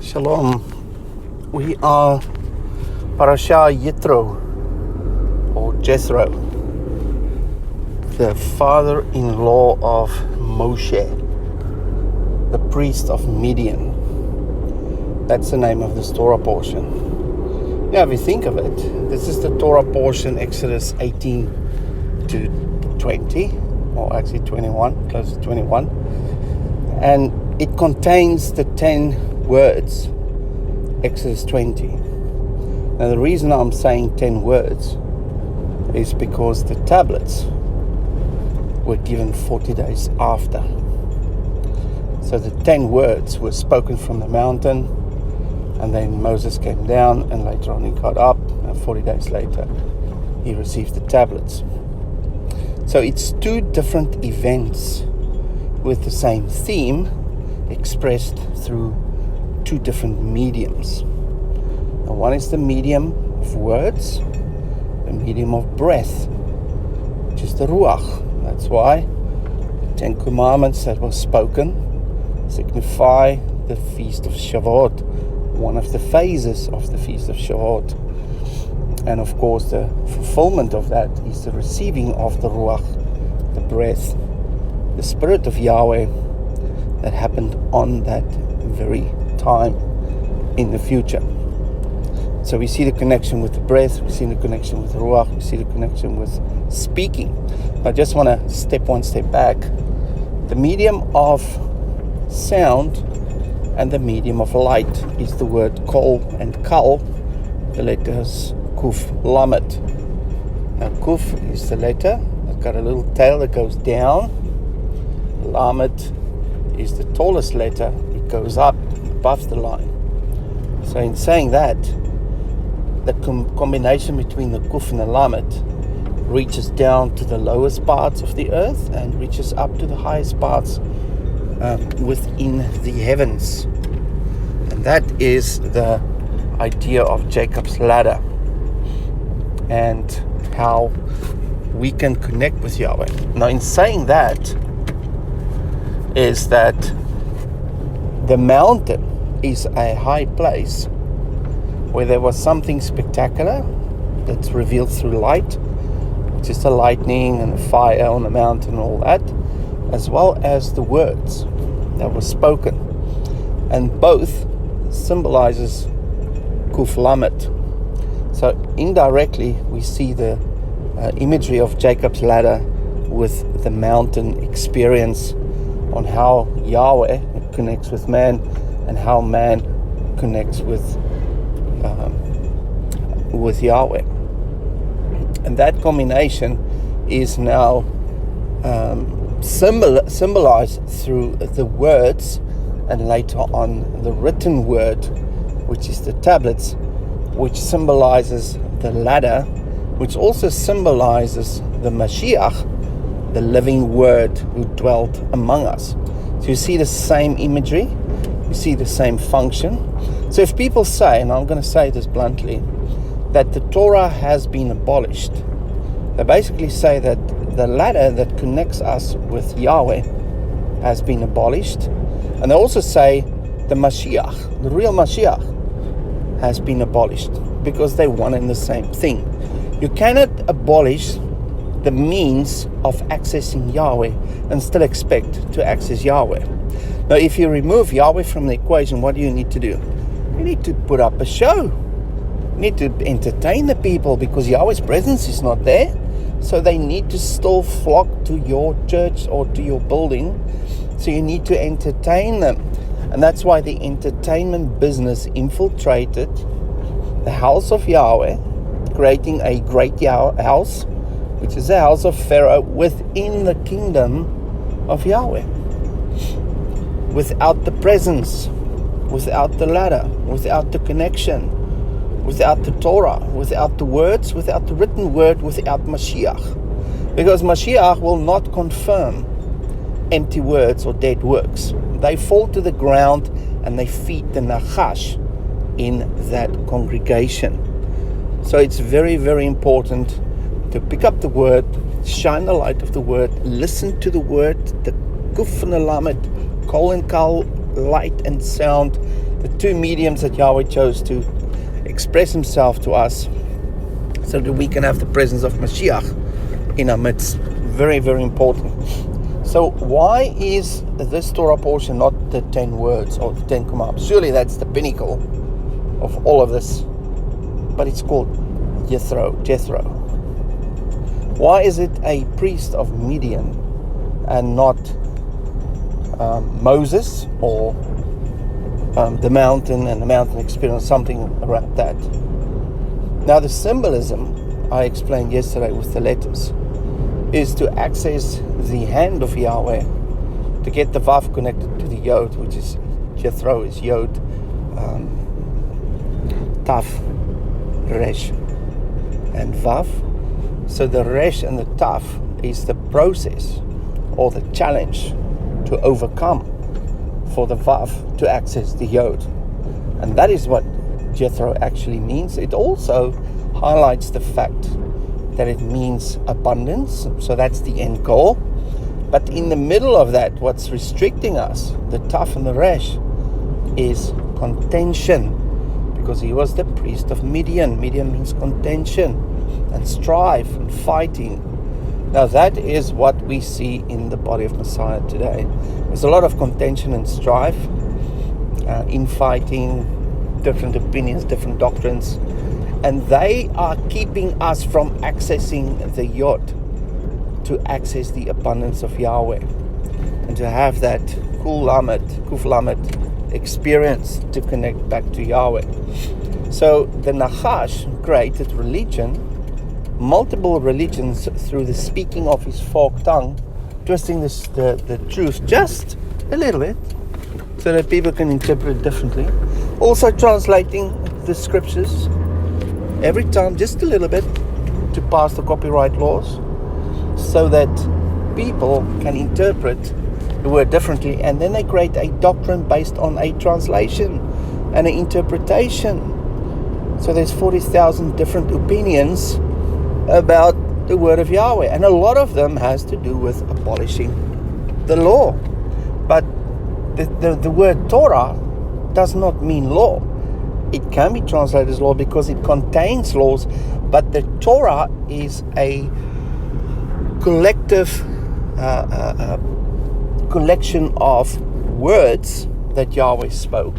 Shalom. We are Parashah Yitro, or Jethro, the father-in-law of Moshe, the priest of Midian. That's the name of this Torah portion. Now, if you think of it, this is the Torah portion, Exodus 18 to 20, or actually 21, close to 21. And it contains the 10 words, Exodus 20. Now, the reason I'm saying 10 words is because the tablets were given 40 days after. So the 10 words were spoken from the mountain, and then Moses came down, and later on he got up, and 40 days later he received the tablets. So it's two different events with the same theme expressed through two different mediums. And one is the medium of words, the medium of breath, which is the Ruach. That's why the 10 commandments that were spoken signify the Feast of Shavuot, one of the phases of the Feast of Shavuot. And of course the fulfillment of that is the receiving of the Ruach, the breath, the Spirit of Yahweh that happened on that very time in the future. So we see the connection with the breath, we see the connection with the Ruach, we see the connection with speaking. I just want to step one step back. The medium of sound and the medium of light is the word kol and kal, the letters kuf lamet. Now kuf is the letter, it's got a little tail that goes down. Lamet is the tallest letter, it goes up above the line. So in saying that, the combination between the kuf and the lamet reaches down to the lowest parts of the earth and reaches up to the highest parts within the heavens. And that is the idea of Jacob's ladder and how we can connect with Yahweh. Now in saying that, is that the mountain is a high place where there was something spectacular that's revealed through light, which is the lightning and the fire on the mountain and all that, as well as the words that were spoken. And both symbolizes Kuf Lamet. So indirectly we see the imagery of Jacob's ladder with the mountain experience on how Yahweh connects with man and how man connects with Yahweh. And that combination is now symbolized through the words and later on the written word, which is the tablets, which symbolizes the ladder, which also symbolizes the Mashiach, the living word who dwelt among us. So you see the same imagery, you see the same function. So if people say, and I'm going to say this bluntly, that the Torah has been abolished, they basically say that the ladder that connects us with Yahweh has been abolished. And they also say the Mashiach, the real Mashiach, has been abolished, because they one and the same thing. You cannot abolish the means of accessing Yahweh and still expect to access Yahweh. Now, if you remove Yahweh from the equation, what do you need to do? You need to put up a show. You need to entertain the people, because Yahweh's presence is not there. So they need to still flock to your church or to your building. So you need to entertain them. And that's why the entertainment business infiltrated the house of Yahweh, creating a great house, which is the house of Pharaoh within the kingdom of Yahweh. Without the presence, without the ladder, without the connection, without the Torah, without the words, without the written word, without Mashiach. Because Mashiach will not confirm empty words or dead works. They fall to the ground and they feed the Nachash in that congregation. So it's very, very important to pick up the word, shine the light of the word, listen to the word, the Kuf and the Lamet, Kol and Kal, light and sound, the two mediums that Yahweh chose to express himself to us so that we can have the presence of Mashiach in our midst. Very, very important. So why is this Torah portion not the 10 words or the 10 commands? Surely that's the pinnacle of all of this. But it's called Jethro. Why is it a priest of Midian and not Moses or the mountain and the mountain experience, something around that? Now the symbolism I explained yesterday with the letters is to access the hand of Yahweh, to get the Vav connected to the Yod, which is Jethro is Yod, Taf, Resh, and Vav. So the Resh and the Taf is the process or the challenge to overcome for the Vav to access the Yod. And that is what Jethro actually means. It also highlights the fact that it means abundance, so that's the end goal. But in the middle of that, what's restricting us, the Taf and the Resh, is contention, because he was the priest of Midian. Midian means contention and strife and fighting. Now that is what we see in the body of Messiah today. There's a lot of contention and strife, infighting, different opinions, different doctrines, and they are keeping us from accessing the Yod, to access the abundance of Yahweh, and to have that Kuf Lamed experience to connect back to Yahweh. So the Nachash created religion, multiple religions, through the speaking of his forked tongue, twisting the truth just a little bit so that people can interpret it differently. Also translating the scriptures every time just a little bit to pass the copyright laws, so that people can interpret the word differently, and then they create a doctrine based on a translation and an interpretation. So there's 40,000 different opinions about the word of Yahweh, and a lot of them has to do with abolishing the law. But the word Torah does not mean law. It can be translated as law because it contains laws, but the Torah is a collective collection of words that Yahweh spoke,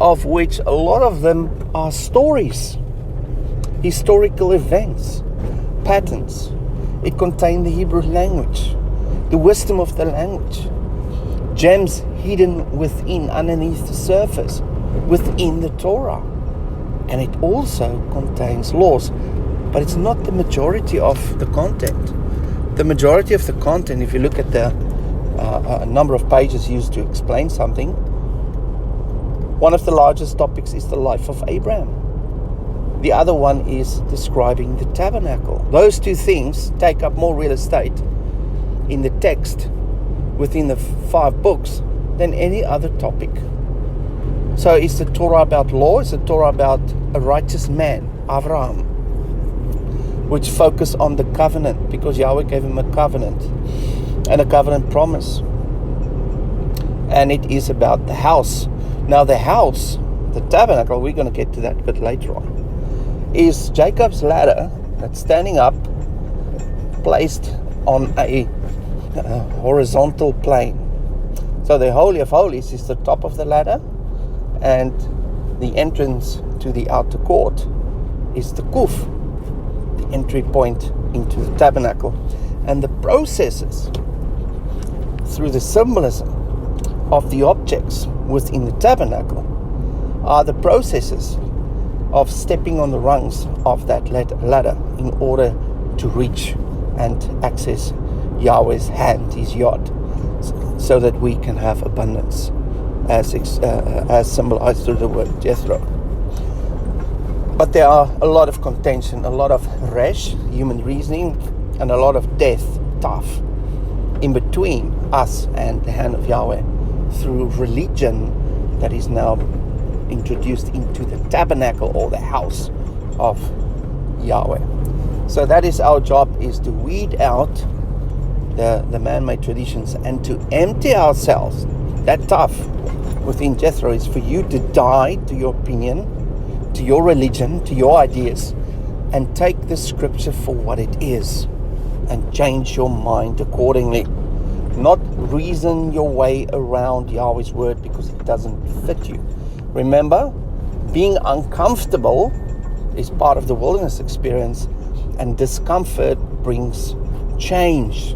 of which a lot of them are stories, historical events, patterns. It contained the Hebrew language, the wisdom of the language, gems hidden within, underneath the surface, within the Torah. And it also contains laws, but it's not the majority of the content. The majority of the content, if you look at the number of pages used to explain something, one of the largest topics is the life of Abraham. The other one is describing the tabernacle. Those two things take up more real estate in the text within the 5 books than any other topic. So is the Torah about law? Is the Torah about a righteous man, Abraham, which focus on the covenant, because Yahweh gave him a covenant and a covenant promise. And it is about the house. Now the house, the tabernacle, we're going to get to that a bit later on, is Jacob's ladder that's standing up, placed on a horizontal plane. So the Holy of Holies is the top of the ladder, and the entrance to the outer court is the Kuf, the entry point into the tabernacle. And the processes through the symbolism of the objects within the tabernacle are the processes of stepping on the rungs of that ladder in order to reach and access Yahweh's hand, his Yod, so that we can have abundance, as symbolized through the word Jethro. But there are a lot of contention, a lot of resh, human reasoning, and a lot of death, taf, in between us and the hand of Yahweh through religion that is now introduced into the tabernacle or the house of Yahweh. So that is our job, is to weed out the man-made traditions and to empty ourselves, that tough, within Jethro is for you to die to your opinion, to your religion, to your ideas, and take the scripture for what it is and change your mind accordingly. Not reason your way around Yahweh's word because it doesn't fit you. Remember, being uncomfortable is part of the wilderness experience, and discomfort brings change.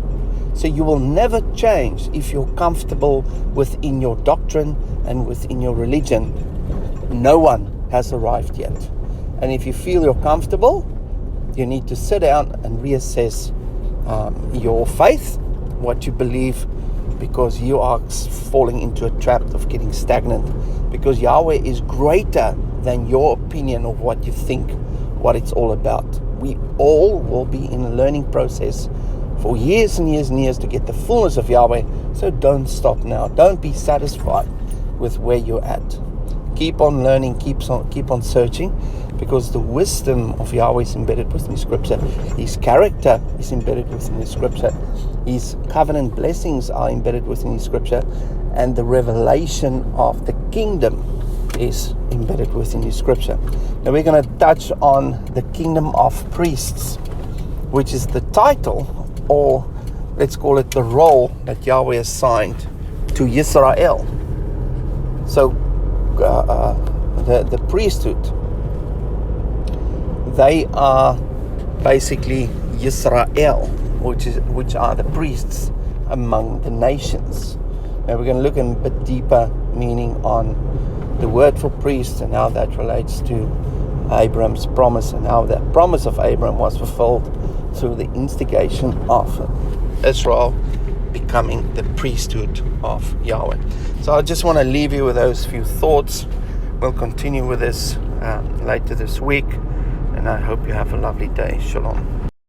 So you will never change if you're comfortable within your doctrine and within your religion. No one has arrived yet. And if you feel you're comfortable, you need to sit down and reassess your faith, what you believe, because you are falling into a trap of getting stagnant. Because Yahweh is greater than your opinion of what you think, what it's all about. We all will be in a learning process for years and years and years to get the fullness of Yahweh. So don't stop now. Don't be satisfied with where you're at. Keep on learning, keep on searching, because the wisdom of Yahweh is embedded within the scripture. His character is embedded within the scripture. His covenant blessings are embedded within the scripture, and the revelation of the kingdom is embedded within the scripture. Now we're going to touch on the kingdom of priests, which is the title, or let's call it the role that Yahweh assigned to Israel. So the priesthood, they are basically Yisrael, which are the priests among the nations. Now we're going to look in a bit deeper meaning on the word for priest and how that relates to Abraham's promise, and how that promise of Abraham was fulfilled through the instigation of Israel becoming the priesthood of Yahweh. So I just want to leave you with those few thoughts. We'll continue with this later this week, and I hope you have a lovely day. Shalom.